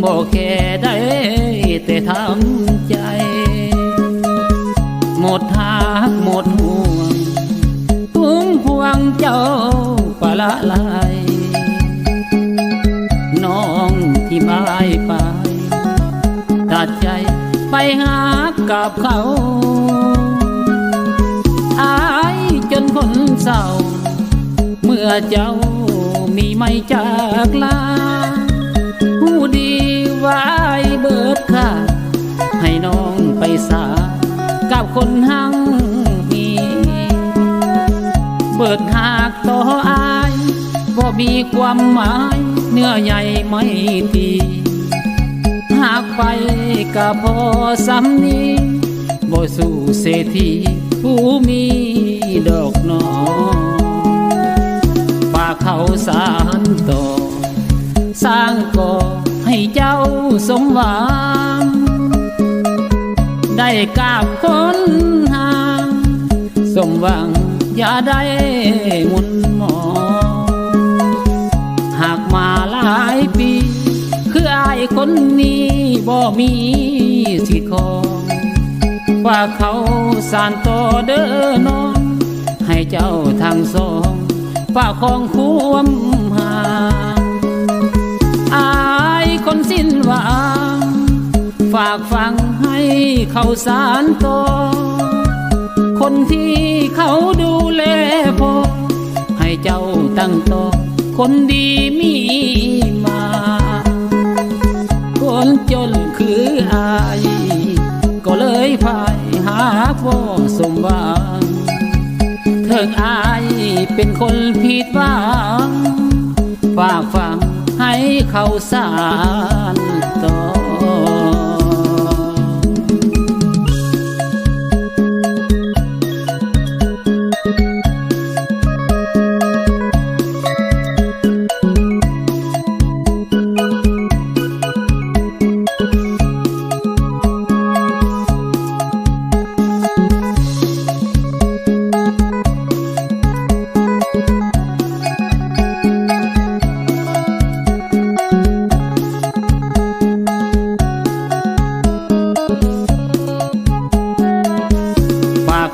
บ่แค่ได้แต่ทำใจหมดทางหมดห่วงพุ่มพวงเจ้าปะละลายน้องที่ไม่ไปตัดใจไปหากับเขาอายจนคนเศร้าเมื่อเจ้ามีไม่จากลาผู้ดีว่าอายเบิดค่าให้น้องไปสากับคนหังมีเบิดหากต่ออายบ่มีความหมายเนื้อใหญ่ไม่ตีหากไปก็พอสำนี้บ่สู่เศรษฐีผู้มีดอกหนอฝากเขาสานต่อสร้างก่อให้เจ้าสมหวังได้กราบคนหาสมหวังอย่าได้หมุนหมองหากมาหลายปีคืออายคนนี้บ่มีสิทธิ์ของฝากเขาสานต่อเด้อน้องให้เจ้าทั้งสองฝากของความหาอายคนสิ้นหวังฝากฟังให้เขาสานต่อคนที่เขาดูแลพอให้เจ้าตั้งต่อคนดีมีมาคนจนคืออายก็เลยพายหาพ่อสมหวังเถิงอายเป็นคนผิดหวังฝากฟังให้เขาสานต่อ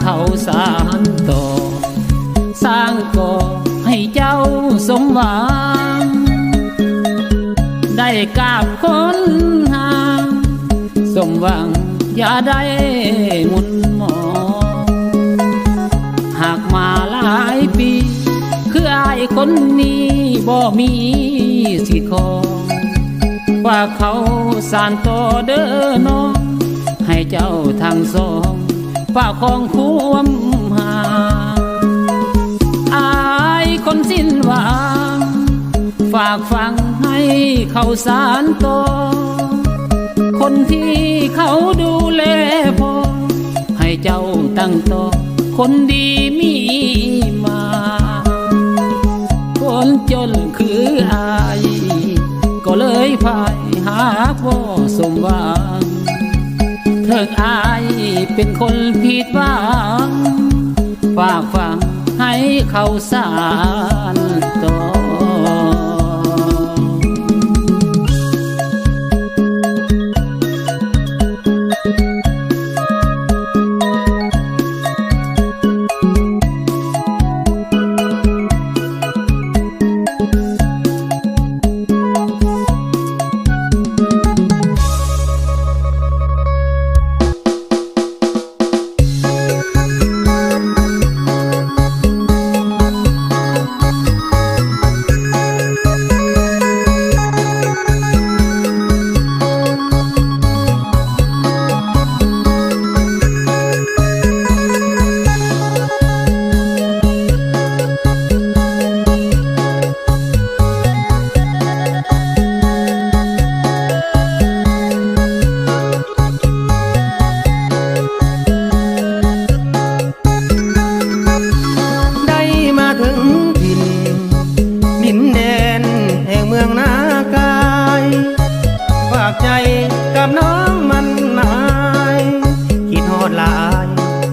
เขาสานต่อสร้างก่อให้เจ้าสมหวังได้กราบคนหาสมหวังอย่าได้หมุนหมองหากมาหลายปีคืออายคนนี้บ่มีสิทธิ์ของว่าเขาสานต่อเด้อน้องให้เจ้าทั้งสองฝากของความหาอายคนสิ้นหวังฝากฟังให้เขาสานต่อคนที่เขาดูแลพอให้เจ้าตั้งต่อคนดีมีมาคนจนคืออายก็เลยพายหาพ่อสมหวังเถิงอายเป็นคนผิดหวังฝากฟังให้เขาสานต่อ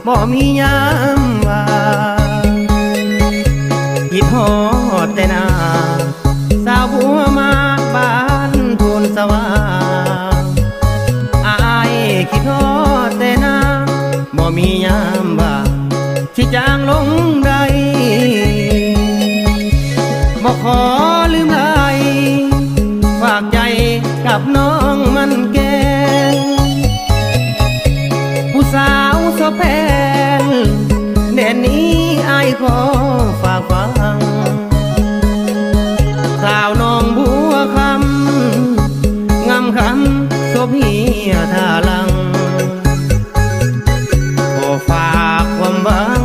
บ่มียามว่าคิดฮอดแต่หน้าสาวบัวมาบ้านโพนสว่าง มียามว่าที่จางลงใดบ่ขอลืมไหลฝากใจกับน้องมันแก่ผู้สาวสะแพนแดนนี้อายขอฝากฟังสาวน้องบัวคำงามคำศพเหียท่าลังขอฝากความหวัง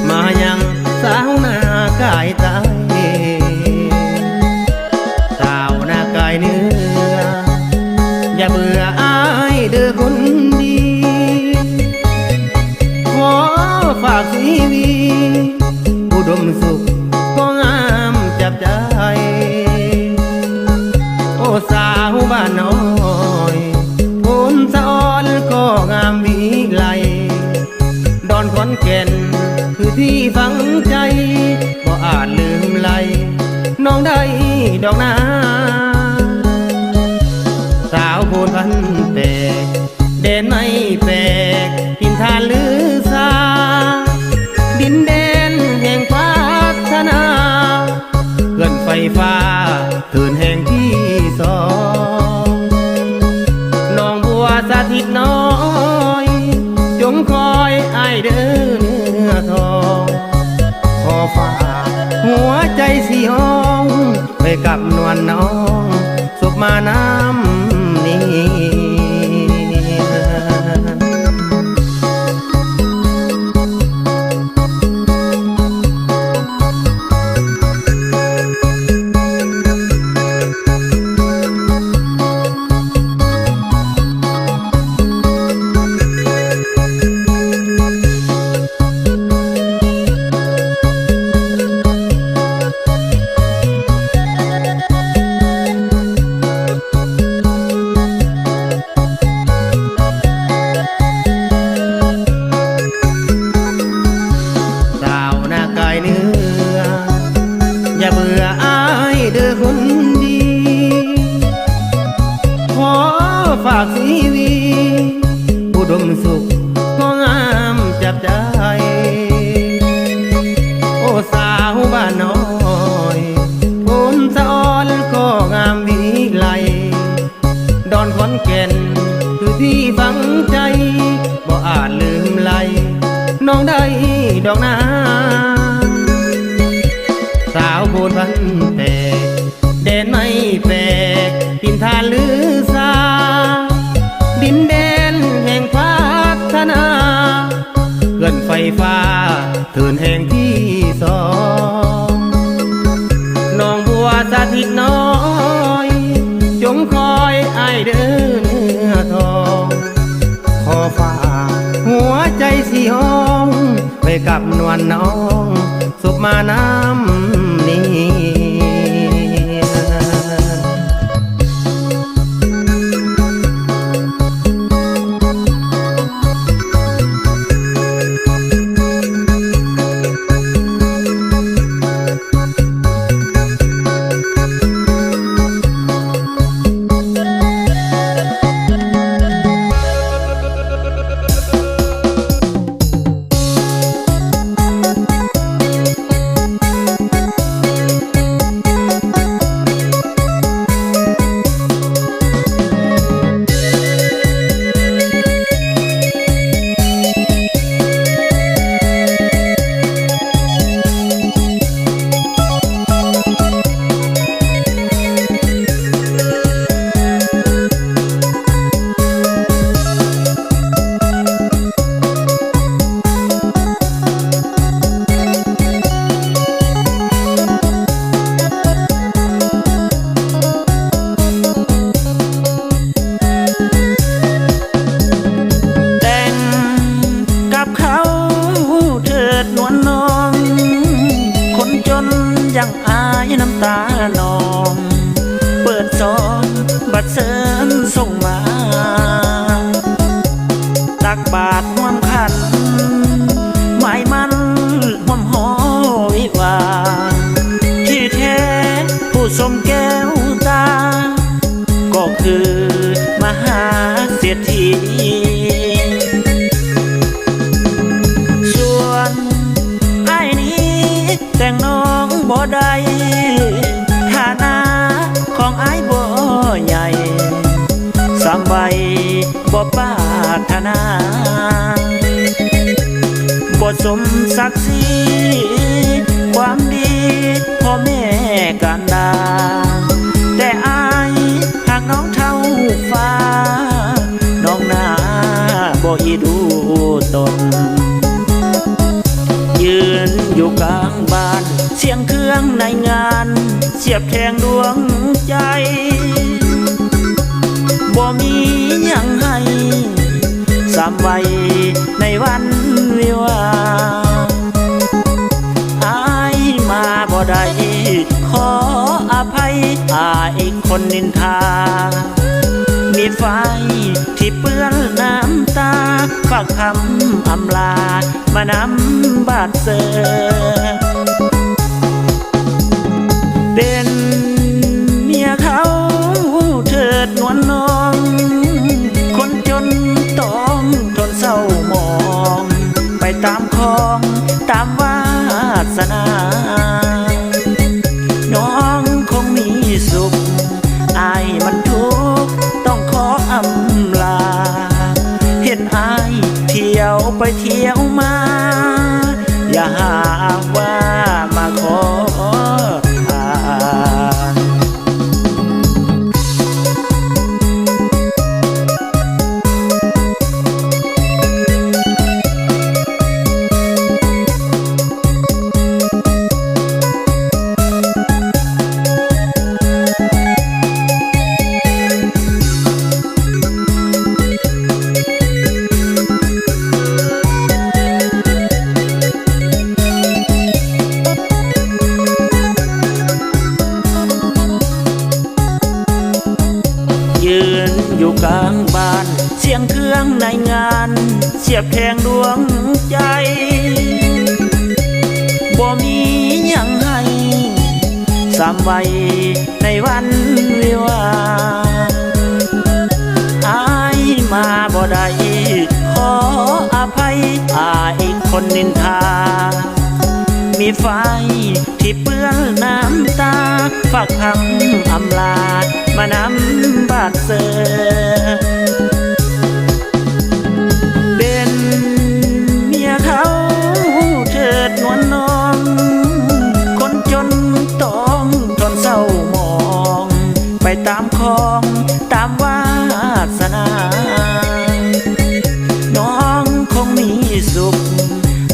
มายังสาวหน้ากายตายสาวหน้ากายเนื้ออย่าเบื่ออายเด้อคนดีขอฝากชีวิตอุดมสุขก็งามจับใจโอ้สาวบ้านน้อยผมสะออนก็งามวิไลดอนขอนแก่นคือที่ฝังใจก็อาจลืมไหลน้องได้ดอกนาสาวโพนพันแปกเด่นไม่แปลกทินทานลือซาดินแดนแห่งพัฒนาเกินไฟฟ้าเถินแห่งที่สองน้องบัวสาธิตน้อยจงคอยไอายเดินเนื้อทองขอฝากหัวใจสีห้องไปกับนวลน้องสุขมาน้ำนี้อย่าเบื่ออายเด้อคนดีขอฝากชีวิตอุดมสุขก็งามจับใจโอ้สาวบ้านน้อยผมสะออนก็งามวิไลดอนขอนแก่นคือที่ฝังใจบ่อาจลืมไหลน้องได้ดอกนาสาวโพนพันแปกแดนไม่แปลกทินทานลือซาดินแดนแห่งพัฒนาเกินไฟฟ้าเถินแห่งที่สองน้องบัวสาธิตน้อยจงคอยไอายเดินเนื้อทองขอฝากหัวใจสีห้องไปกับนวลน้องสุขมาน้ำนี้ยังอายน้ำตานองเปิดซองบัดเซินส่งมาตักบาทห่วมขันหมายมันห่วมหอวิวาที่แท้ผู้สมแก้วตาก็คือมหาเศรษฐี ถนาบ่สมศักดิ์ศรีความดีพ่อแม่กันดาแต่อายหากน้องเท่าฟ้าน้องหน้าบ่อีดูตนยืนอยู่กลางบ้านเสียงเครื่องในงานเสียบแทงดวงใจบ่มีหยังให้สามวัยในวันวิวาอายมาบ่ได้ขออภัยอายคนนินทามีไฟที่เปื้อนน้ำตาฝากคำอำลามานำบาดเสือเป็นเมียเขาเถิดนวลน้องคนจนต้องทนเศร้าหมองไปตามคองตามวาสนาน้องคงมีสุขอายมันทุกข์ต้องขออำลาเห็นอายเที่ยวไปเที่ยวมาอย่าหาว่ามาขอทานยืนอยู่กลางบ้านเสียงเครื่องในงานเสียบแทงดวงใจบ่มีหยังให้สามวัยในวันวิวาอายมาบ่ได้ขออภัยอายคนนินทามีไฟที่เปื้อนน้ำตาฝากคำอำลามานำบาดเสือเป็นเมียเขาเถิดนวลน้องคนจนต้องทนเศร้าหมองไปตามคองตามวาสนาน้องคงมีสุข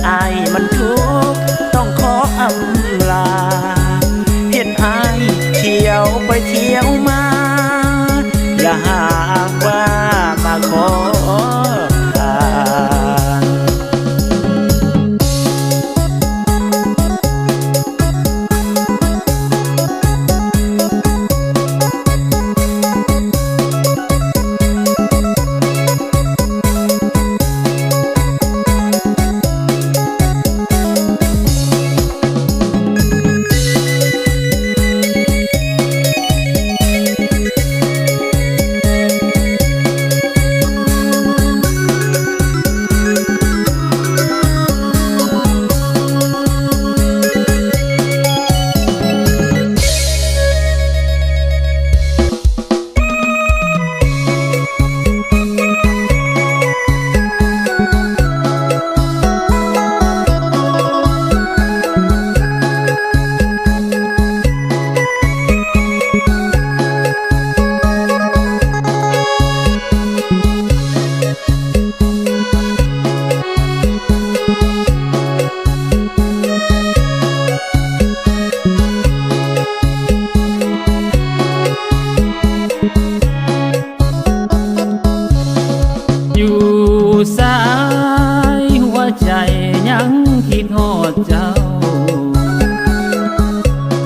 อายมันทุกข์ต้องขออำลาเห็นอายเที่ยวไปเที่ยวมาอย่าหาว่ามาขอทาน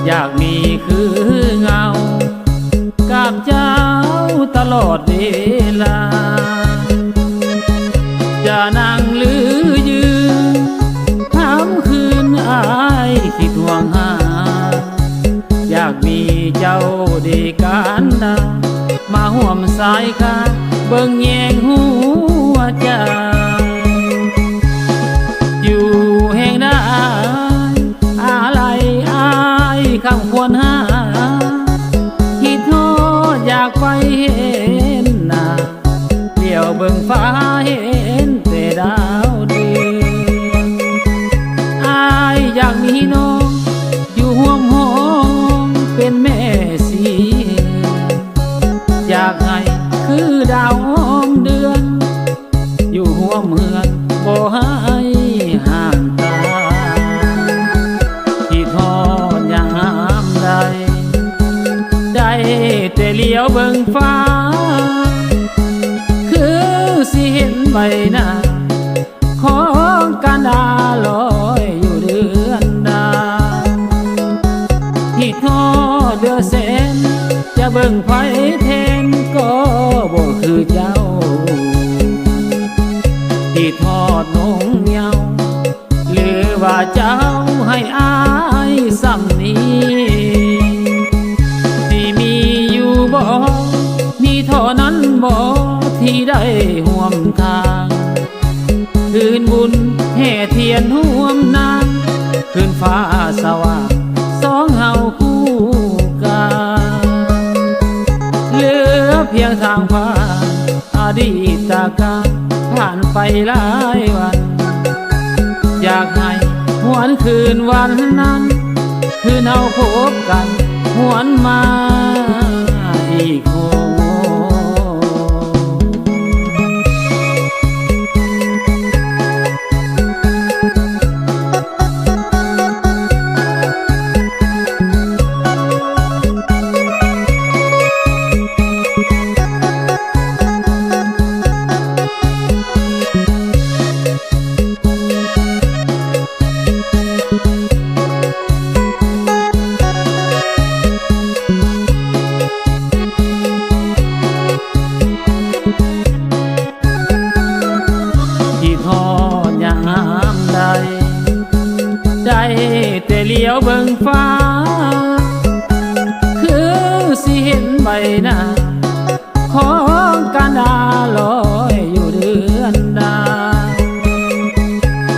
อยากมีคือเงากับเจ้าตลอดเวลาจะนั่งหรือยืนถามคืนอายที่ทวงหาอยากมีเจ้าดีการดามาห่วมสายกาเบิ่งแยงหัวใจอยู่แห่งใดอะไรอายคำควรหาคิดโทษอยากไปเห็นหน้าเดี่ยวเบิ่งฟ้าเห็ ากให้คือดาวหอมเดือน อยู่หัวเมืองบ่ให้ห่างตาที่ทอดยามใดได้แต่เลี้ยวเบิ่งฟ้าคือสิเห็นใบหน้าของการดาลอยอยู่เดือนดาที่ทอดเดือแสนจะเบิ่งไผแทนก็บ่คือเจ้าที่ทอดนงเหนียวหรือว่าเจ้าให้อายซ้ำนี้ที่มีอยู่บ่มีเท่านั้นบ่ที่ได้ห่วมทางคืนบุญแห่เทียนห่วมนางคืนฟ้าสว่างสองเฮาคู่กันเหลือเพียงทางผ่านอดีตการผ่านไปหลายวัน อยากให้หวนคืนวันนั้นคืนเอาพบกันหวนมาอีกคนได้แต่เลี้ยวเบิ่งฟ้าคือสิเห็นใบหน้าของการดาลอยอยู่เดือนดา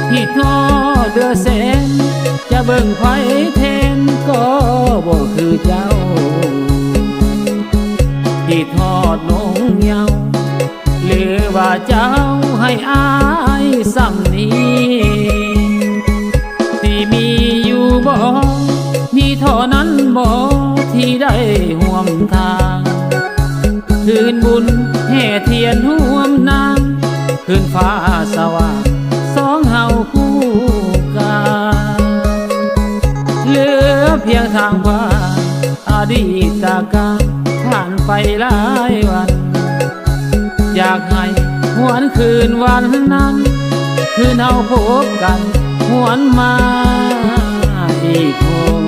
ที่ทอดเดือแสนจะเบิ่งไผแทนก็บ่คือเจ้าที่ทอดนงเหนียวหรือว่าเจ้าให้อายซ้ำนี้มีอยู่บ่มีเท่านั้นบ่ที่ได้ห่วมทางคืนบุญแห่เทียนห่วมนางคืนฟ้าสว่างสองเฮาคู่กันเหลือเพียงทางผ่านอดีตการผ่านไปหลายวัน อยากให้หวนคืนวันนั้นคืนเฮาพบกันหวนมาอีกคน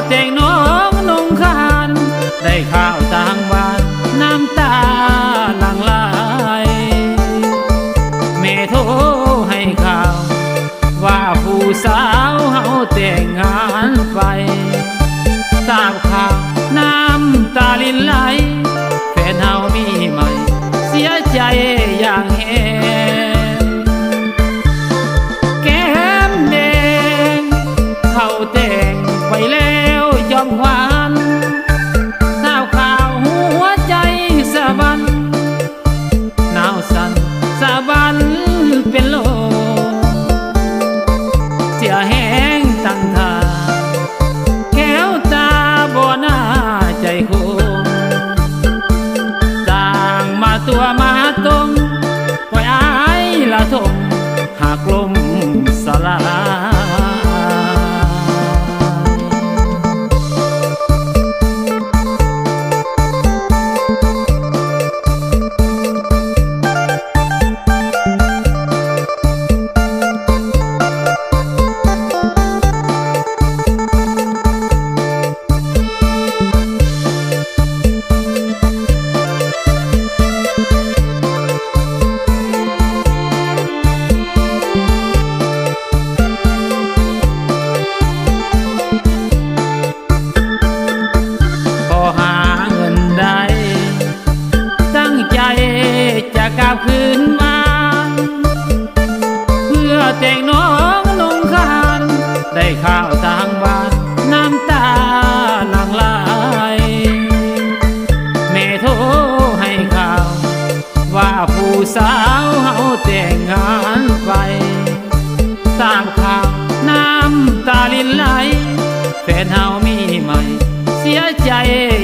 แต่งน้องนงคานได้ข้าวต่างบ้านน้ำตาหลั่งไหลแม่โทรให้ข่าวว่าผู้สาวเฮาแต่งงานไปทราบข่าวน้ำตาลินไหลแฟนเฮามีใหม่เสียใจอย่างแหงแก้มแดงเขาแต่งไปแล้วยอมหวานทราบข่าวหัวใจสะบันหนาวสั่นสะบันเป็นลมเสียแห้งตั้งท่าแก้วตาบ่น่าใจคมต่างมาตัวมาตมปล่อยอายละทมหากลมสลายจะกลับคืนมาเพื่อแต่งน้องนงคานได้ข้าวต่างบ้านน้ำตาหลั่งไหลแม่โทรให้ข่าวว่าผู้สาวเฮาแต่งงานไปทราบข่าวน้ำตาลินไหลแฟนเฮามีใหม่เสียใจ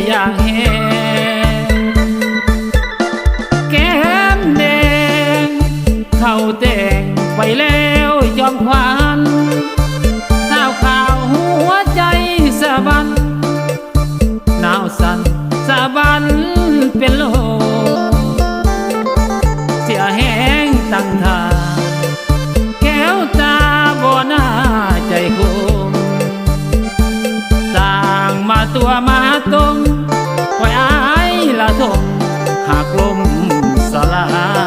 อย่างแหงเขาแต่งไปแล้วยอมควันทราบข่าวหัวใจสะบันหนาวสั่นสะบันเป็นลมเสียแห้งตั้งท่าแก้วตาบ่น่าใจคมต่างมาตัวมาตมปล่อยอายละทมหากลมสลาย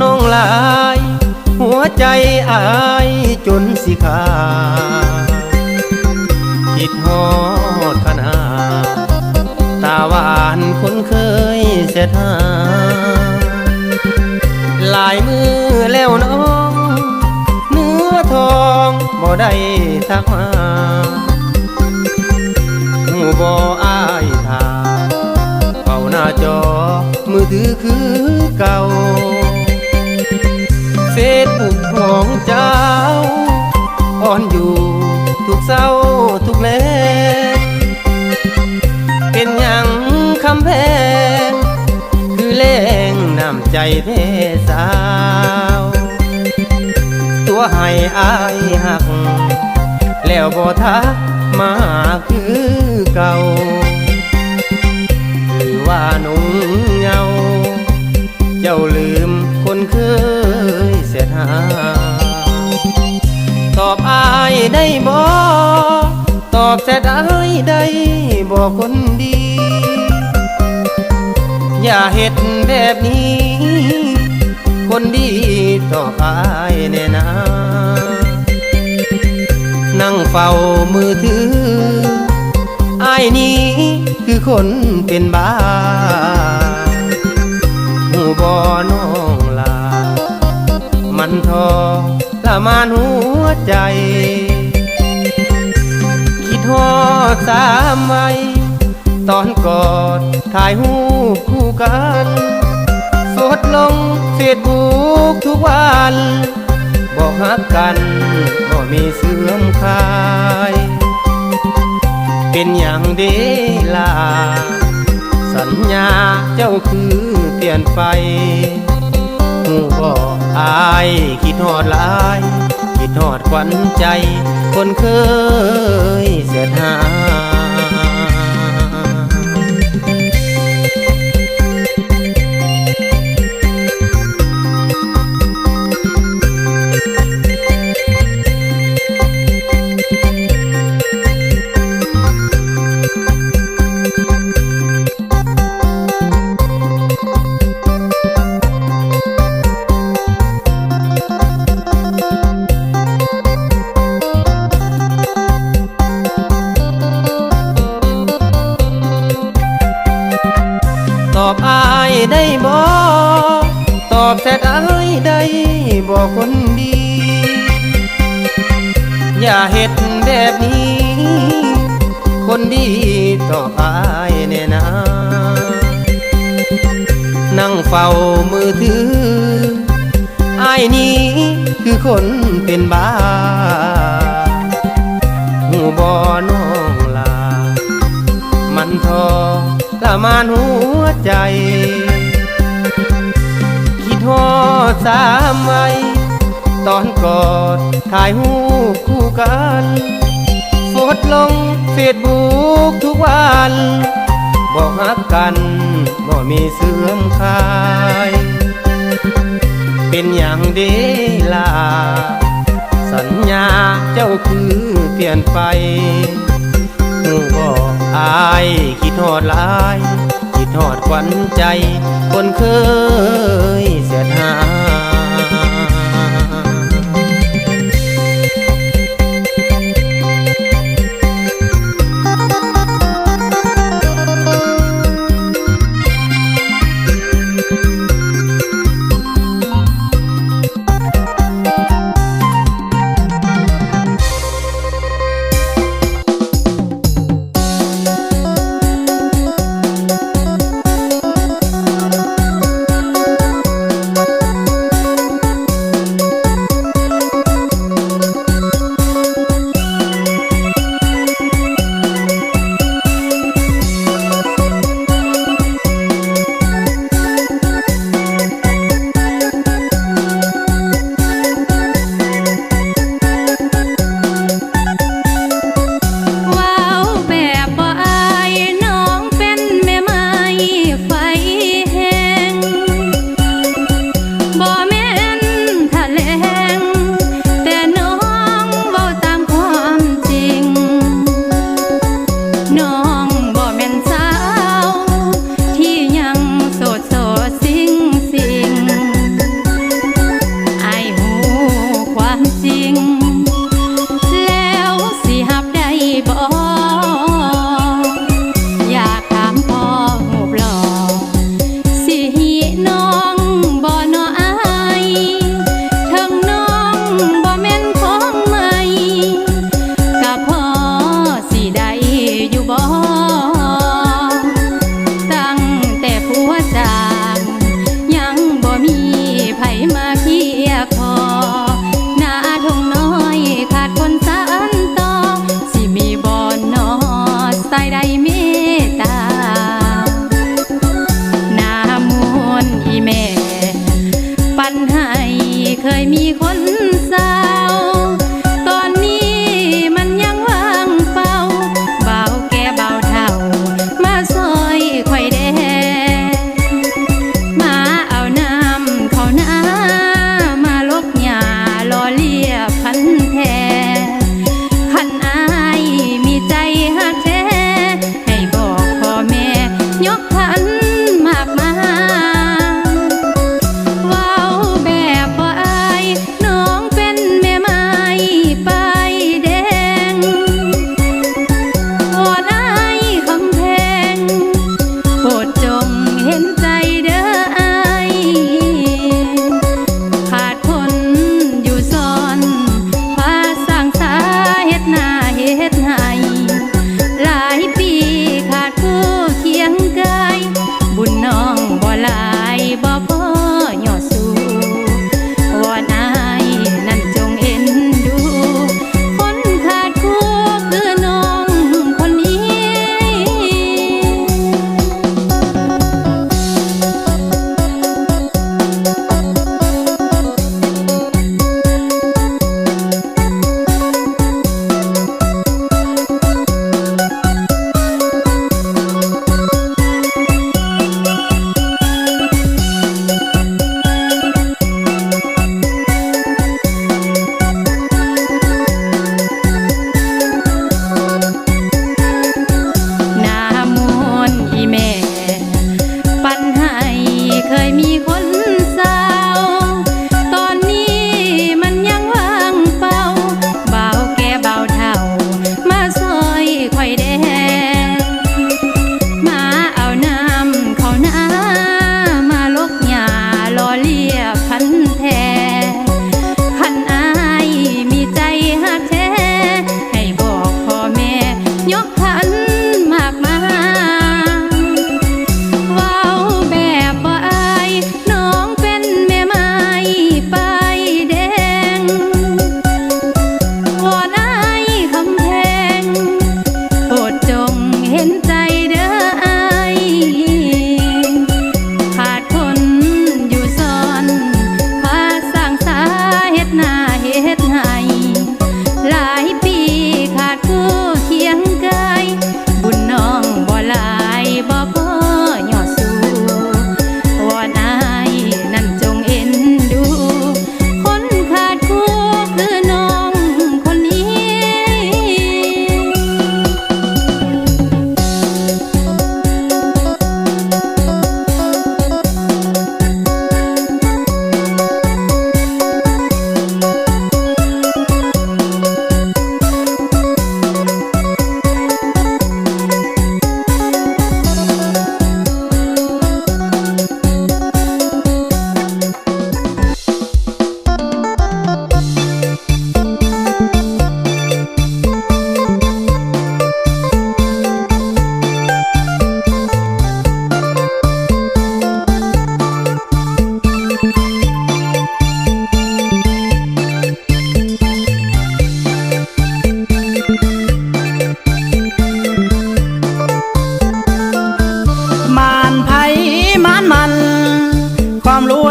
น้องลายหัวใจอายจนสิขาดคิดฮอดขนาดตาหวานคนเคยเสียท่าหลายมือแล้วน้องเนื้อทองบ่ได้ทักมาหูบ่อายทาเฝ้าหน้าจอมือถือคือเก่าเฟซบุ๊กของเจ้าอ่อนอยู่ทุกเศร้าทุกแลเป็นอย่างคำแพงคือแรงน้ำใจเพสาวตัวให้อายหักแล้วบ่ทักมาคือเก่าหรือว่านุ่งเหงาเจ้าลืมคนเคยเสียหาตอบอายได้บ่ตอบแต่ได้บ่คนดี อย่าเฮ็ดแบบนี้ คนดีต่อไปแน่นานั่งเฝ้ามือถืออาย ายนี้คือคนเป็นบ้าหูบ่น้องลามันทอละมานหัวใจคิดฮอดสามไว้ตอนกอดถ่ายหูปคู่กันสดลงเฟซบุ๊กทุกวันบอกฮักกันบ่มีเสื่อมคลายเป็นอย่างเดล่ะสัญญาเจ้าคือเปลี่ยนไปหูบอกอายคิดฮอดหลายคิดฮอดขวัญใจคนเคยเสียหาตอบอายได้บ่ตอบแชทอายได้บ่คนดี อย่าเฮ็ดแบบนี้ คนดีตอบอายแน่นะนั่งเฝ้ามือถืออายนี้คือคนเป็นบ้าหูบ่น้องลามันทอละมานหัวใจคิดฮอดสามไว้ตอนกอดถ่ายหูปคู่กันโพสต์ลงเฟซบุ๊กทุกวันบอกฮักกันบ่มีเสื่อมคลายเป็นอย่างเดล่ะสัญญาเจ้าคือเปลี่ยนไปหูบอกอายคิดฮอดหลายคิดฮอดขวัญใจคนเคยเสียหาเคยมีคนสาวตอนนี้มันยังว่างเฝ้าเบาแก่เบาเท่ามาซอยข่อยแดมาเอาน้ำเขาหน้ามาลกหญ้ารอเลียพันแท้คันอายมีใจหักแท้ให้บอกพ่อแม่ยกพันมากมาน้อง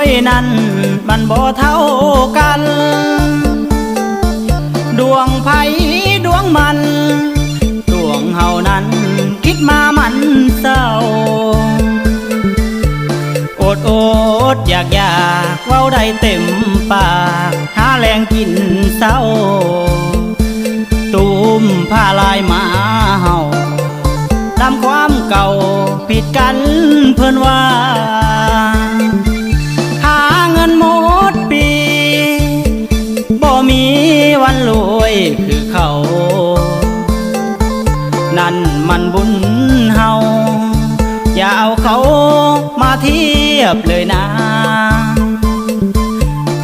วยนั้นมันบ่เท่ากันดวงไผดวงมันดวงเฮานั้นคิดมามันเศร้าอดอยากเว้าได้เต็มปากหาแรงกินเศร้าตูมผ้าลายมาเฮาตามความเก่าผิดกันเพิ่นว่าหาเงินหมดปีบ่มีวันรวยคือเขานั่นมันบุญเฮาอย่าเอาเขามาเทียบเลยนะ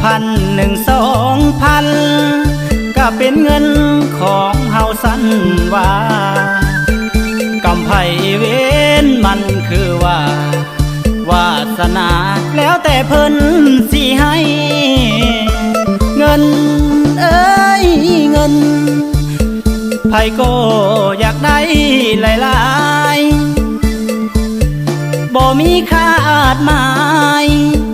1,000 2,000ก็เป็นเงินของเฮาสั้นว่ากำไผเว้นมันคือว่าวาสนาแล้วแต่เพิ่นสิให้เงินเอ้ยเงินไผก็อยากได้หลายๆบ่มีขาดหมาย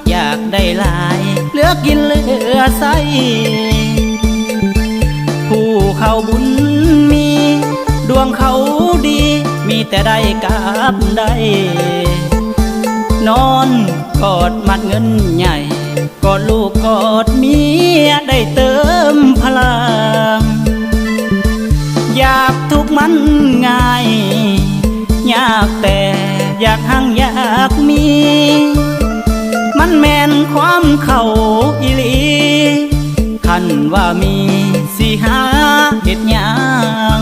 อยากได้หลายเหลือกินเหลือใช้ผู้เขาบุญมีดวงเขาดีมีแต่ได้กับได้นอนกอดมัดเงินใหญ่กอดลูกกอดเมียได้เติมพลังอยากทุกมันง่ายยากแต่อยากหังอยากมีมันแม่นความเข้าอีหลีคันว่ามีสิหาเฮ็ดหยัง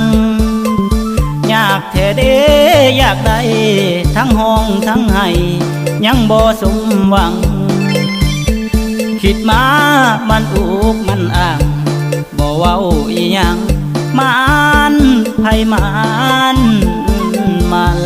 อยากแท้เด้อยากได้ทั้งห้องทั้งให้ยังบ่สมหวังคิดมามันอุกมันอ้างบ่เว้าอีหยังมานไผมานมัน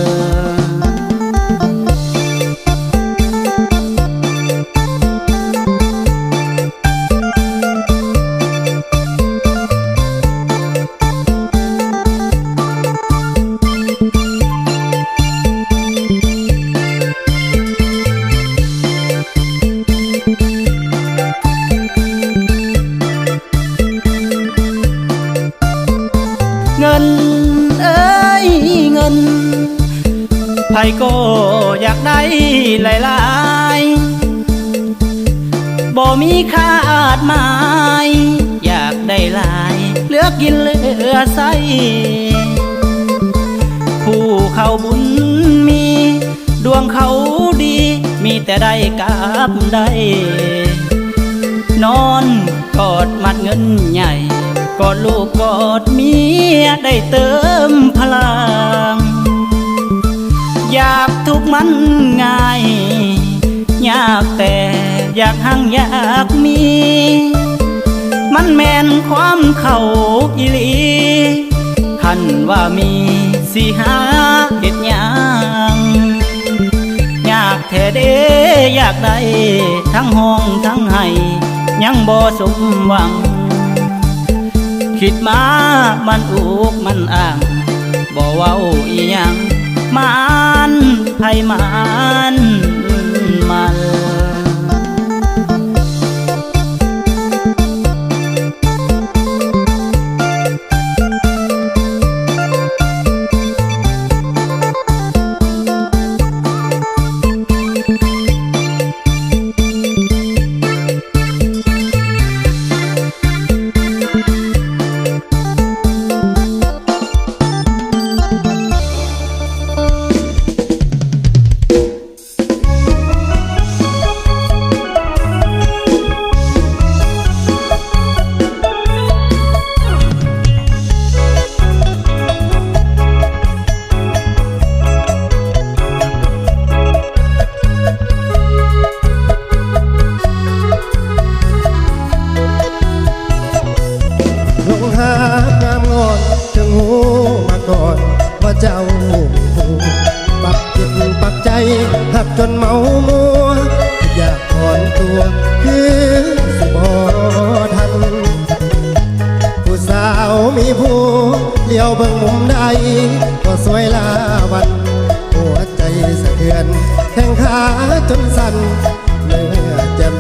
ไผก็อยากได้หลายๆบ่มีขาดหมายอยากได้หลายเหลือกินเหลือใช้ผู้เขาบุญมีดวงเขาดีมีแต่ได้กับได้นอนกอดมัดเงินใหญ่กอดลูกกอดเมียได้เติมพลังอยากทุกมันง่ายยากแต่อยากหังอยากมีมันแม่นความเข้าอีหลีคันว่ามีสิหาเฮ็ดหยังอยากแท้เด้อยากได้ทั้งห้องทั้งให้ยังบ่สมหวังคิดมามันอุกมันอ้างบ่เว้าอีหยังมานไผมานมัน หักจนเมามัวอยากถอนตัวคือสิบ่ทันผู้สาวมีผู้เลี้ยวเบิ่งมุมใดก็สวยลาวันหัวใจสะเทือนแข้งขาจนสั่นเมื่อแจ่ม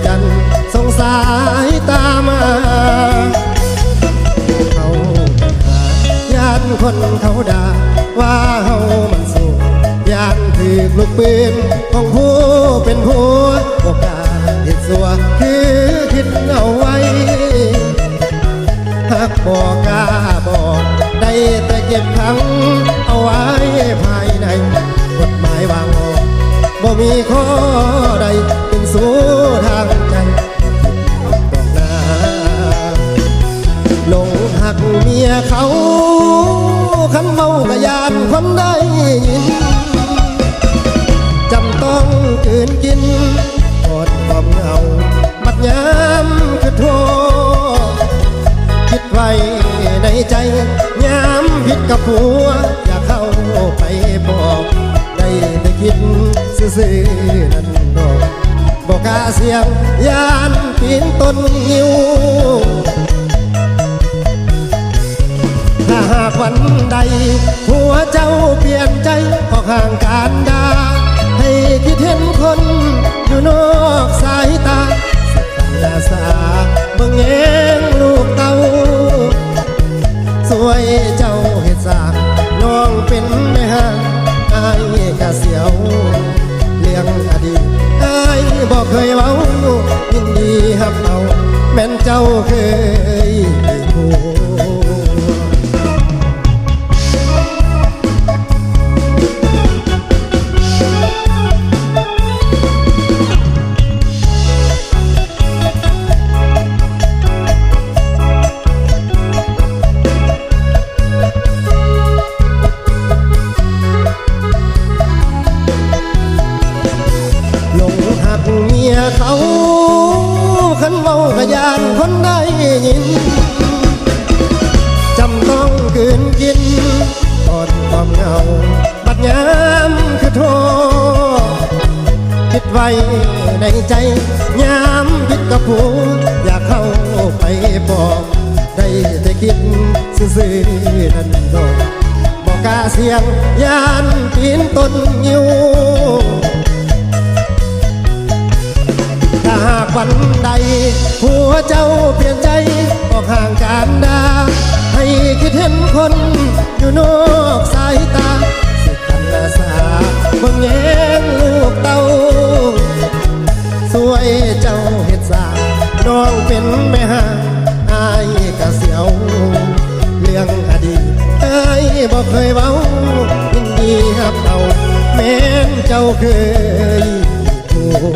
ายตามาเขาไปหาย่านคนเขาด่าว่าเฮามันสู้ย่านถือลูกปืนของผู้เป็นผัวโอกาสเห็ดสัวคือคิดเอาไว้หากบอกกล้าบอกได้แต่เก็บขังเอาไว้ภายในกฎหมายวางออกบ่มีข้อใดเป็นสู้ทางใจบอกนาหลงหักเมียเขาคันเมากะยานคนได้ยินจำต้องคืนกินอดความเหงามัดย้ำคือโทษคิดไว้ในใจย้ำผิดกับผัวอยากเข้าไปบอกได้แต่คิดซื่อๆนั่นดอกบอกกล้าเสียงยานปีนต้นงิ้วถ้าหากวันใดหัวเจ้าเปลี่ยนใจออกห่างการดาให้คิดเห็นคนอยู่นอกสายตาสักคำลาสาเบิ่งแยงลูกเต้าสวยเจ้าเฮ็ดสากน้องเป็นแม่ห้างอายกะเสียวเลี้ยงอดีตอายบอกเคยเว้ายินดีฮับเอาแม่นเจ้าเคยมีผัวเขาขันเมากะยานคนได้ยินจำต้องคืนกินอดความเหงาบัดยามคือโทษคิดไว้ในใจยามผิดกับผู้อยากเข้าไปบอกได้แต่คิดซื่อๆนั่นดอกบอกกล้าเสียงยานปีนต้นงิ้วถ้าหากวันใดผัวเจ้าเปลี่ยนใจออกห่างการดาให้คิดเห็นคนอยู่นอกสายตาสิคันอาสาเบิ่งแยงลูกเต้าสวยเจ้าเฮ็ดสาน้องเป็นแม่ห้างอายกะเสียวเรื่องอดีตอายบอกเคยเว้ายินดีฮับเอาแม้นเจ้าเคยถูก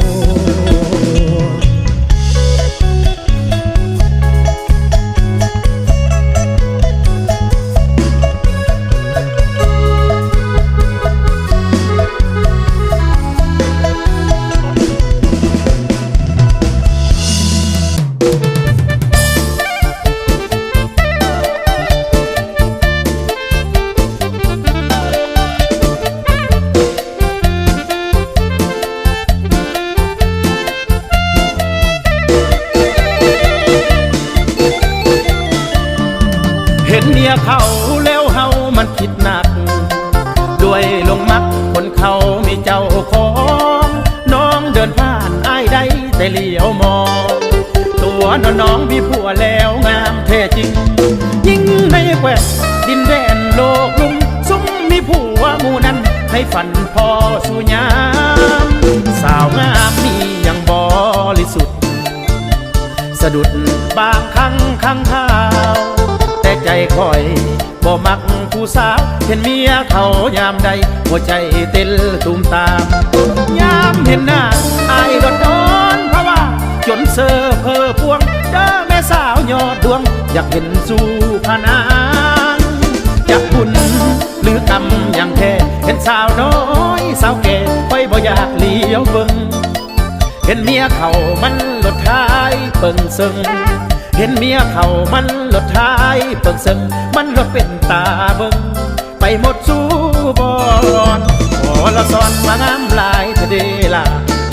เห็นเมียเขาแล้วเฮามันคิดหนักด้วยลงมักคนเขามีเจ้าของน้องเดินผ่านอ้ายได้แต่เหลียวมองตัวน้องมีผัวแล้วงามแท้จริงยิ่งในแคว้นดินแดนโลกลุ่มซุ้มมีผัวหมู่นั้นให้ฝันพอสู่ยามสาวงามนี่ยังบริสุทธิ์สะดุดบางครั้งข้างข่าวแต่ใจคอยบ่มักผู้สาวเห็นเมียเขายามใดหัวใจเต้นตุมตามยามเห็นหน้าอายร้อนเพราะว่าจนเซอเพอพวงเด้อแม่สาวยอดดวงอยากเห็นสู่ผานางอยากบุญหรือกรรมอย่างแท้เห็นสาวน้อยสาวแก่ไปบ่อยากเลี้ยวเบิ่งเห็นเมียเขามันหลดท้ายเบิ่งซึ่งเห็นเมียเขามันหลดท้ายเบิ่งซึ่งมันหลดเป็นตาเบิ่งไปหมดสู้บอนขอละสอนมางามหลายเธอเดล่ะ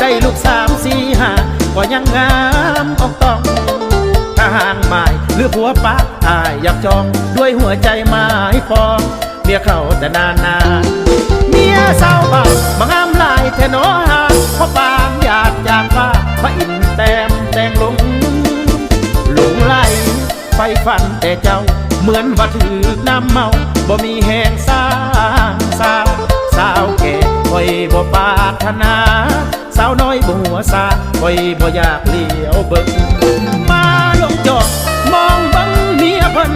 ได้ลูก3 4 5ก็ยังงามออกต้องถ้าห่างหมายหรือผัวปะอายอยากจองด้วยหัวใจหมายปองเมียเขาแต่นานเมียสาวบ้านมางามหลายแทนอหาเพราะปางหยาดยางฟ้าพระอินทร์แต้มแต่งลง ฝันแต่เจ้าเหมือนว่าถือน้ำเมาบ่มีแหงสร้างสาวแก่คอยบ่ปรารถนาสาวน้อยบ่หัวซาคอยบ่อยากเลี้ยวเบิ่งมาลงจอดมองบังเมียเพิ่น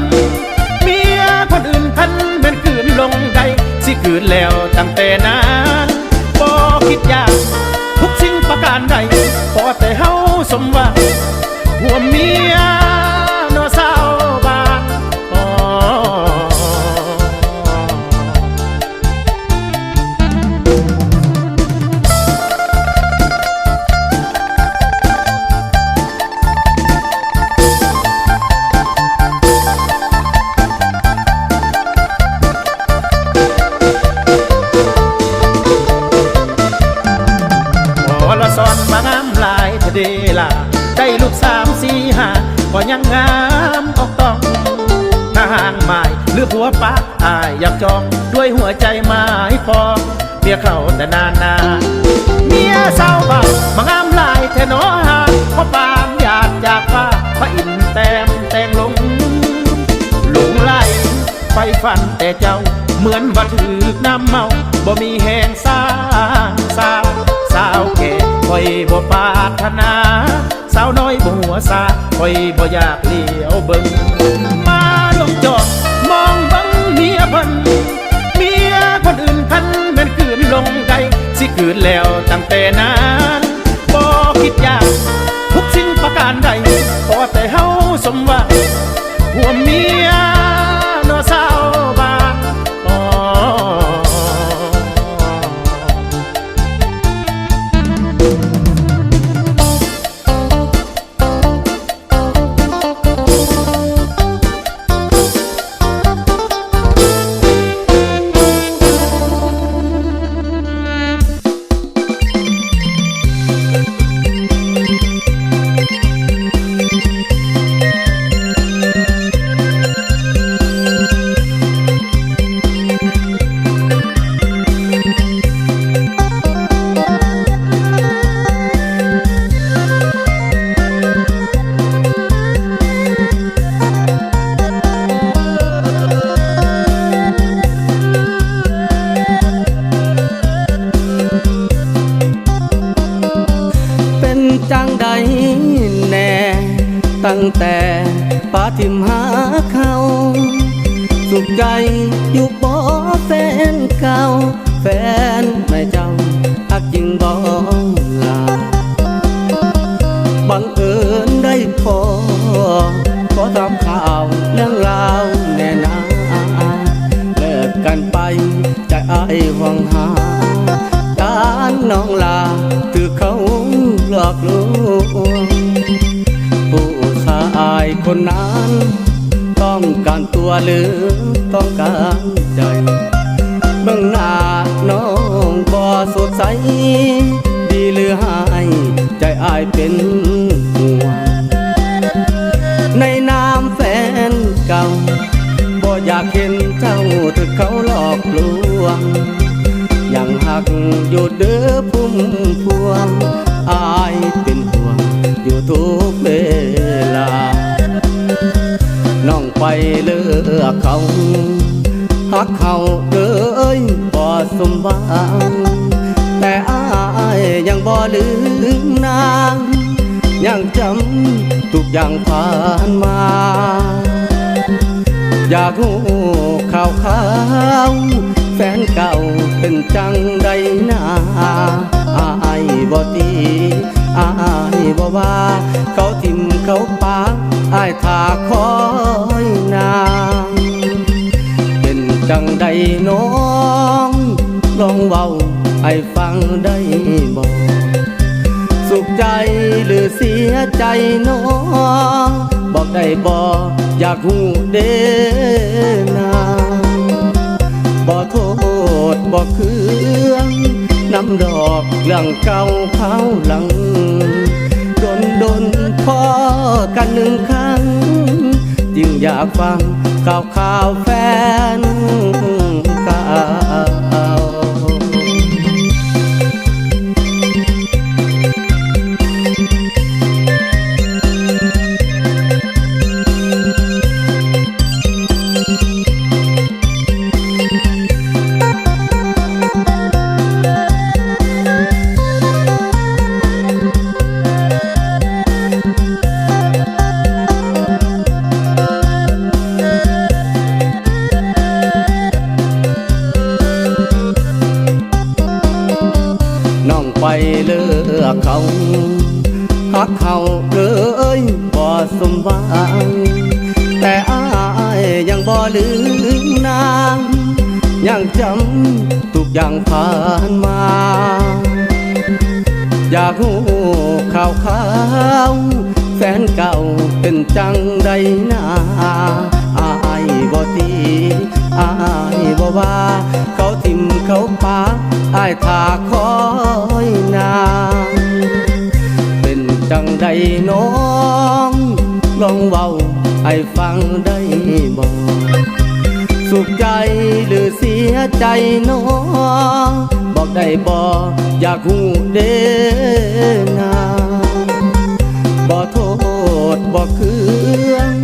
เมียคนอื่นคันแม่นคืนลงใดสิคืนแล้วตั้งแต่นั้นบ่คิดอยากทุกสิ่งประการใดพอแต่เฮาสมหวังหัวเมียโนสาวบ้านละซ้อนมางามหลายทะเดล่ะได้ลูก3 4 5ก็ยังงามออกต้องถ้าห่างหมายหรือผัวปะอายอยากจองด้วยหัวใจไม้พอเมียเขาแต่นานเมียสาวบ้านมางามหลายแท่นอหาเพราะปานหยาดจากฟ้าพระอินแต้มแต่งลงหลงไหลไฟฝันแต่เจ้าเหมือนว่าถือน้ำเมาบ่มีแหงสร้างสาวแก่คอยบ่ปรารถนาสาวน้อยบ่หัวซาคอยบ่อยากเลี้ยวเบิ่งมาลงจอดมองบังเมียเพิ่นเมียคนอื่นคันแม่นคืนลงใดสิคืนแล้วตั้งแต่นั้นบ่คิดอยากทุกสิ่งประการใดพอแต่เฮาสมหวังหัวเมียโนสาวบ้านจังใดแน่ตั้งแต่ปาทิมหาเขาสุขใจอยู่บ่แฟนเก่าแฟนแม่เจ้าฮักจริงบ่ลาบังเอิญได้พอขอตามข่าวเรื่องราวแน่นาเลิกกันไปใจอ้ายหวังหาการน้องลาถือเขาหลอกลวงผู้ชายคนนั้นต้องการตัวหรือต้องการใจเบื้องหน้าน้องบ่สดใสดีหรือหายใจอ้ายเป็นห่วงในนามแฟนเก่าบ่อยากเห็นเจ้าถูกเขาหลอกลวงยังหักอยู่เด้อพุ่มพวงอายเป็นห่วงอยู่ทุกเวลาน้องไปเลือกเขาหักเขาเด้อบ่สมหวังแต่อายยังบ่ลืมนางยังจำทุกอย่างผ่านมาอยากรู้ข่าวแฟนเก่าเป็นจังใดนาอายบ่ตีอายบ่ว่าเขาทิ่มเขาปาอายท่าคอยนางเป็นจังใดน้องลองเว้าให้ฟังได้บ่สุขใจหรือเสียใจน้องบอกได้บ่อยากหูเด้นาบ่โทษบ่เคืองน้ำดอกเรื่องเก่าเขาหลังดนพอกันหนึ่งครั้งจึงอยากฟังข่าวแฟนเก่า เ องไปเลือกเขาฮักเขาเอ้ยบ่สมหวังแต่อายยังบ่ลืมนางยังจำทุกอย่างผ่านมา อยากหูข่าวข่าวแฟนเก่าเป็นจังใดนาอายบ่ตีอายบ่ว่าเขาทิมเขาปาอายท่าคอยนางเป็นจังใดน้องลองเว้าให้ฟังได้บ่สุขใจหรือเสียใจน้องบอกได้บ่อยากหูเด้นาบ่โทษบ่เคือง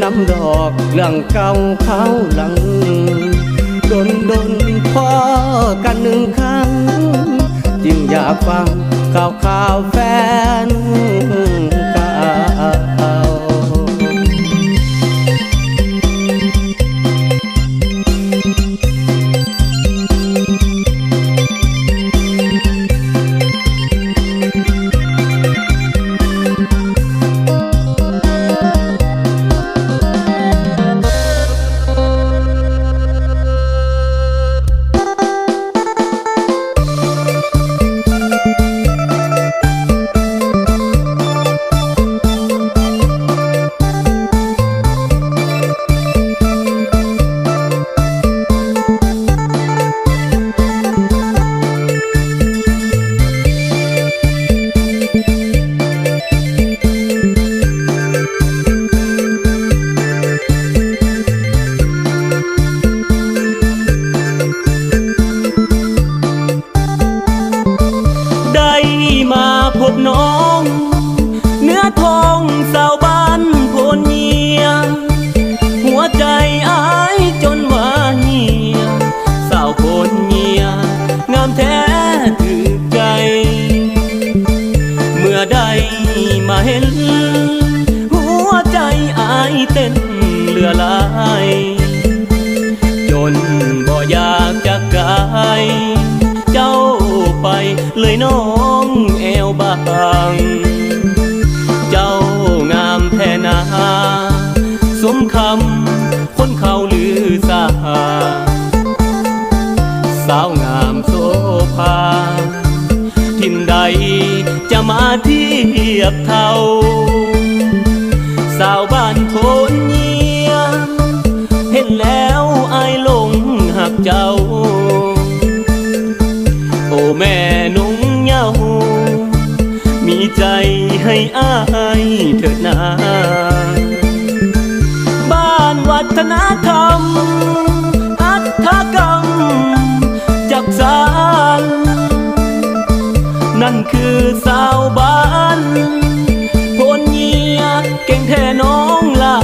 น้ำดอกเรื่องเก่าเขาหลังดนพอกันหนึ่งครั้งจึงอยากฟังข่าวแฟนเก่าพบน้องเนื้อทองสาวบ้านโพนเยียหัวใจอ้ายจนว่าเหี่ยสาวโพนเยียงามแท้ถือใจเมื่อใดมาเห็นหัวใจอ้ายเต้นเลือลายจนบ่อยากจะไกลเจ้าไปเลยน้องแอวบางเจ้างามแท้นาสมคำคนเขาลือสาสาวงามโสภาทิ่นใดจะมาเทียบเท่าสาวบ้านโพนเยียเห็นแล้วอายหลงหักเจ้าโอ้แม่นุ่งเหงามีใจให้อ้ายเถิดนาบ้านวัฒนธรรมอัตถกรรมจักสานนั่นคือสาวบ้านโพนเยียเก่งแท้น้องลา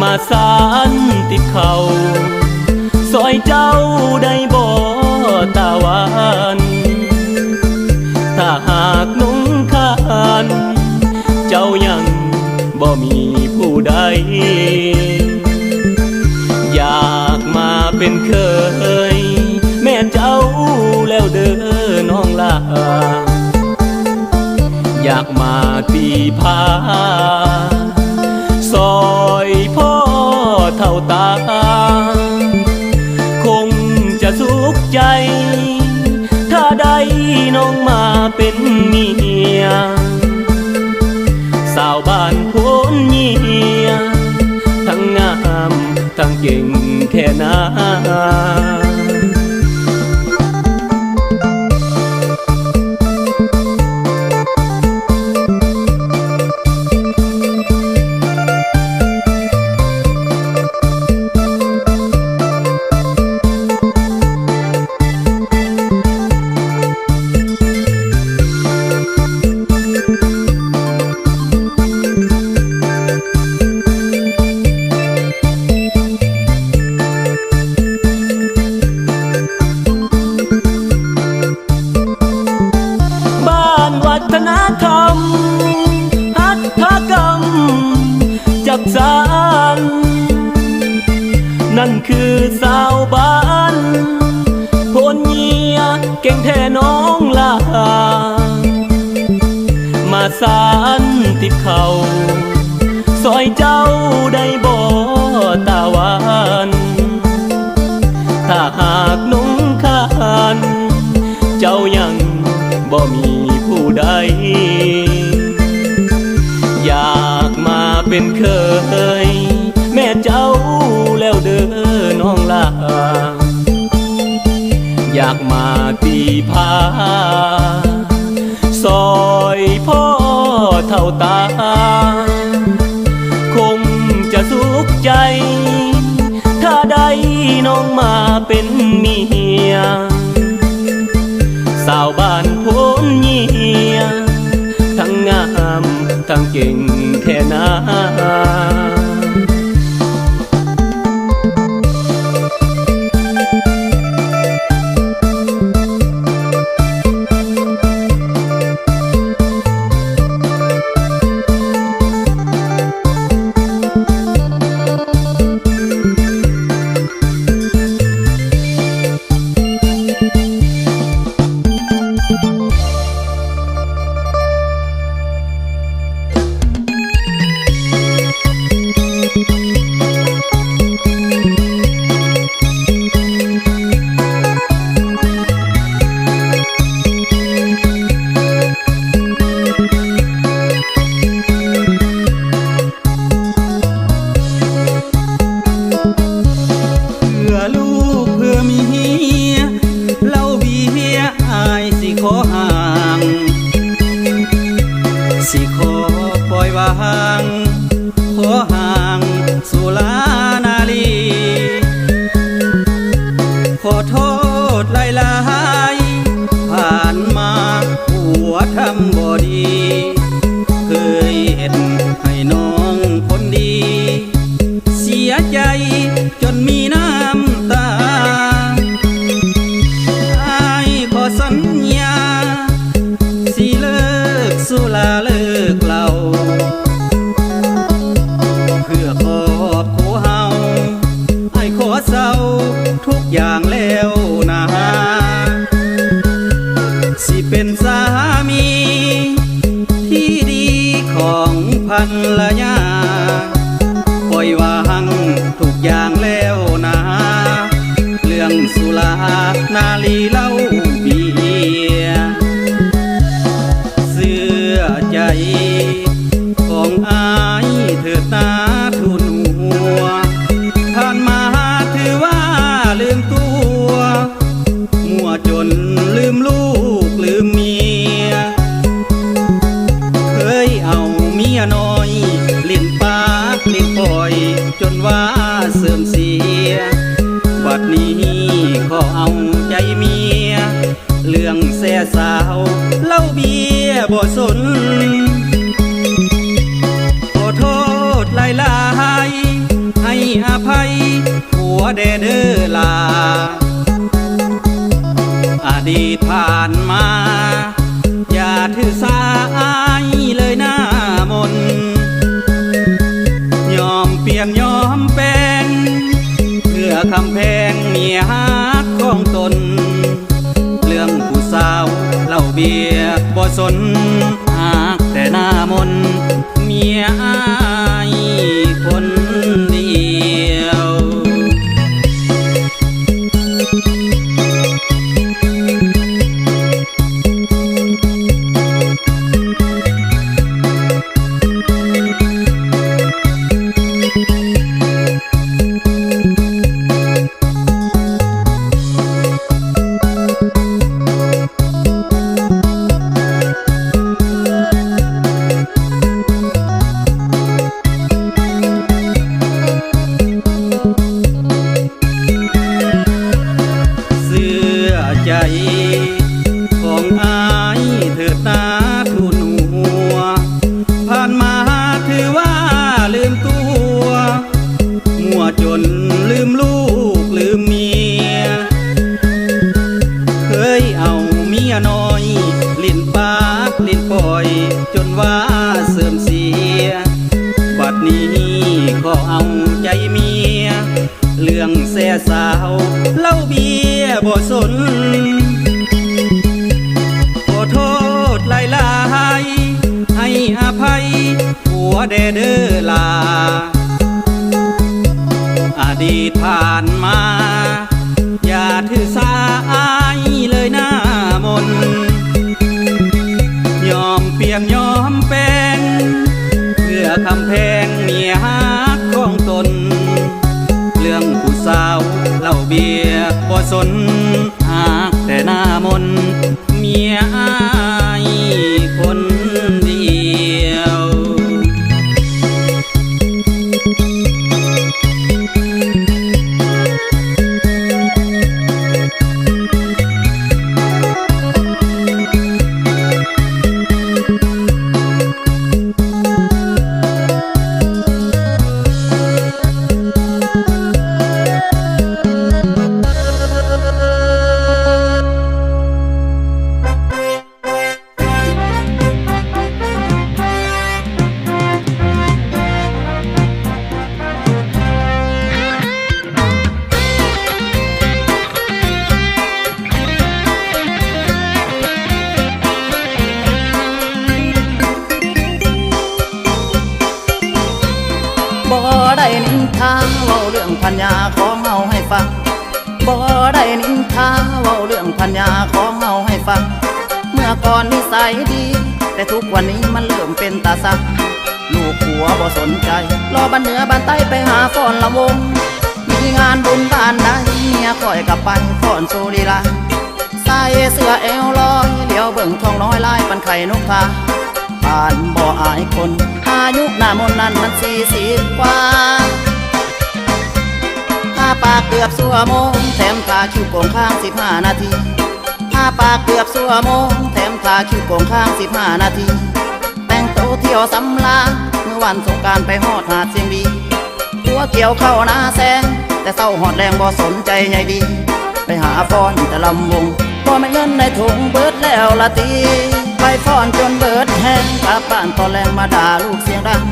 มาสานติดเขาซอยเจ้าได้บ่ตาหวานถ้าหากนุ่งขานเจ้ายังบ่มีผู้ใดอยากมาเป็นเคยแม่เจ้าแล้วเด้อน้องลาอยากมาตีพาซอยพ่อเท่าตาคงจะสุขใจถ้าได้น้องมาเป็นเมียสาวบ้านโพนเยียทั้งงามทั้งเก่งแค่นา เก่งแท้น้องลามาสานติดเขาซอยเจ้าได้บ่ตาหวานถ้าหากน้องขานเจ้ายังบ่มีผู้ใดอยากมาเป็นเคยแม่เจ้าแล้วเด้อน้องลาอยากมาตีพาซอยพ่อเท่าตาคงจะสุขใจถ้าได้น้องมาเป็นเมียสาวบ้านโพนเยียทั้งงามทั้งเก่งแท้นาขอโทษหลายๆผ่านมาหัวทำบ่ดีเคยเห็นให้น้องคนดีเสียใจจนมีน้ำตาอ้ายขอสัญญาสิเลิกสุราเลิกเหล้าเพื่อครอบครัวเฮาอ้ายขอเศร้าทุกอย่างแล้วนะสิเป็นสามีที่ดีของภรรยาปล่อยวางทุกอย่างแล้วนะเรื่องสุรานาลีเหล้าเบียร์เสื้อใจของอายเถิดนาทุนหัวผ่านมาถือว่าลืมตัวมัวจนลืมลูกลืมเมียเคยเอาเมียน้อยเล่นปากเล่นปล่อยจนว่าเสื่อมเสียบัดนี้ขอเอาใจเมียเรื่องแซ่สาวเหล้าเบียร์บ่สนขอโทษหลายๆให้อภัยผัวเด้อลาอดีตผ่านมาอย่าถือสายเลยหน้ามนยอมเปลี่ยนยอมเป็นเพื่อคำแพงเมียฮักของตนเรื่องผู้สาวเหล้าเบียร์บ่สนหากแต่หน้ามนเมียอายคนเดียวใจของอายเถิดนาทุนหัวผ่านมาถือว่าลืมตัวมัวจนลืมลูกลืมเมียเคยเอาเมียน้อยเล่นปากเล่นปล่อยจนว่าเสื่อมเสียบัดนี้ขอเอาใจเมียเรื่องแซ่สาวเหล้าเบียร์บ่สน หลายๆให้อภัยผัวเด้อลาอดีตผ่านมาอย่าถือสาอายเลยหน้ามนยอมเปียกยอมแปลงเพื่อคำแพงเมียฮักของตนเรื่องผู้สาวเหล่าเบียร์บ่สนหากแต่หน้ามนเมียอายคนเดียว ได้นินทาเว้าเรื่องพัญญาของเฮาให้ฟังบ่ได้นินทาเว้าเรื่องพัญญาของเฮาให้ฟังเมื่อก่อนนิสัยดีแต่ทุกวันนี้มันเริ่มเป็นตาสักลูกผัวบ่สนใจรอบ้านเหนือบ้านใต้ไปหาฟ้อนลำวงมีงานบุญบ้านใดเมียคอยกลับไปฟ้อนโชลีลาใส่เสื้อเอวลอยเลี้ยวเบิ่งทองน้อยลายปันไข่นกพาผ่านบ่อายคนอายุหน้ามนนั้นมัน40 กว่าถ้าปากเกือบสัวโมงแถมทาคิ้วโกงข้าง15 นาทีถ้าปากเกือบสัวโมงแถมทาคิ้วโกงข้าง15 นาทีแต่งโตเที่ยวสำลาเมื่อวันสงกรานต์ไปฮอดหาดเสียงดีหัวเกี่ยวเข้าหน้าแซงแต่เศร้าหอดแรงบ่สนใจใหญ่ดีไปหาฟ้อนแต่ลำวงบ่ไม่เงินในถุงเบิดแล้วละตีไปฟ้อนจนเบิดแห้งกลับบ้านตอนแรงมาด่าลูกเสียงดัง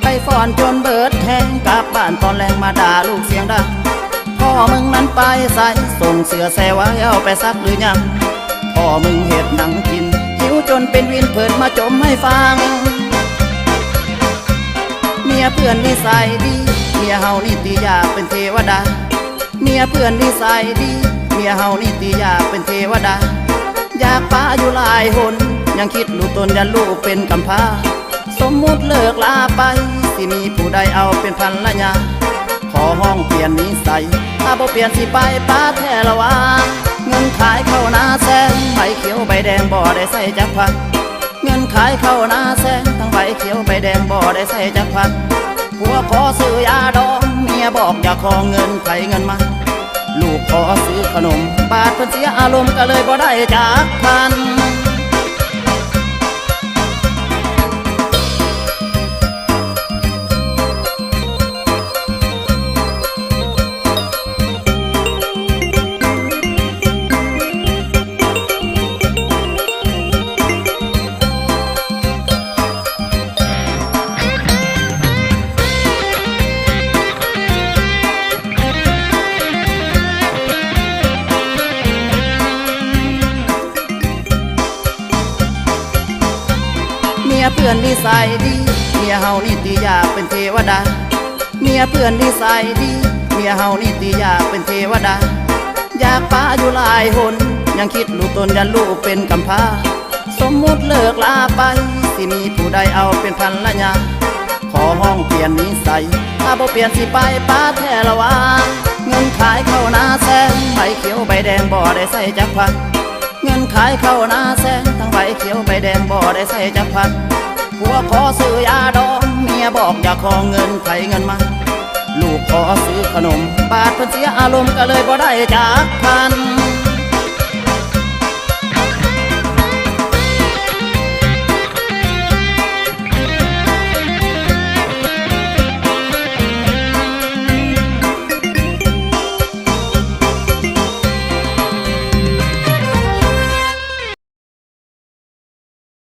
ไปฟ้อนจนเบิดแห้งกลับบ้านตอนแรงมาด่าลูกเสียงดังพ่อมึงนั้นไปใส่ส่งเสือแซวไว้เอาไปซักหรือยังพ่อมึงเห็ดหนังกินหิวจนเป็นวินเผินมาจมให้ฟังเมียเพื่อนนิสัยดีเมียเฮานี่ตีอยากเป็นเทวดาเมียเพื่อนนิสัยดีเมียเฮานี่ตีอยากเป็นเทวดาอยากป้าอยู่หลายหนยังคิดลูกตนยันลูกเป็นกำพร้าสมมุติเลิกลาไปสิมีผู้ใดเอาเป็นภรรยาขอห้องเปลี่ยนนิสัยถ้าบ่เปลี่ยนสิไปป้าแท้ละวาเงินขายเข้านาแซงใบเขียวใบแดงบ่ได้ใส่จักพักเงินขายเข้านาแซงทั้งใบเขียวใบแดงบ่ได้ใส่จักพักผัวขอซื้อยาดองเมียบอกอย่าขอเงินไขเงินมาลูกขอซื้อขนมบาดเพิ่นเสียอารมณ์ก็เลยบ่ได้จากพันเมียเพื่อนนิสัยดีเมียเฮานี่ตีอยากเป็นเทวดาเมียเพื่อนนิสัยดีเมียเฮานี่ตีอยากเป็นเทวดาอยากป้าอยู่หลายหนยังคิดลูกตนยันลูกเป็นกำพร้าสมมุติเลิกลาไปสิมีผู้ใดเอาเป็นภรรยาขอห้องเปลี่ยนนิสัยถ้าบ่เปลี่ยนสิไปป้าแท้ละวาเงินขายเข้านาแซงใบเขียวใบแดงบ่ได้ใส่จักพักเงินขายเข้านาแซงทั้งใบเขียวใบแดงบ่ได้ใส่จักพักผัวขอซื้อยาดองเมียบอกอย่าขอเงินไขเงินมาลูกขอซื้อขนมบาดเพิ่นเสียอารมณ์ก็เลยบ่ได้จากพัน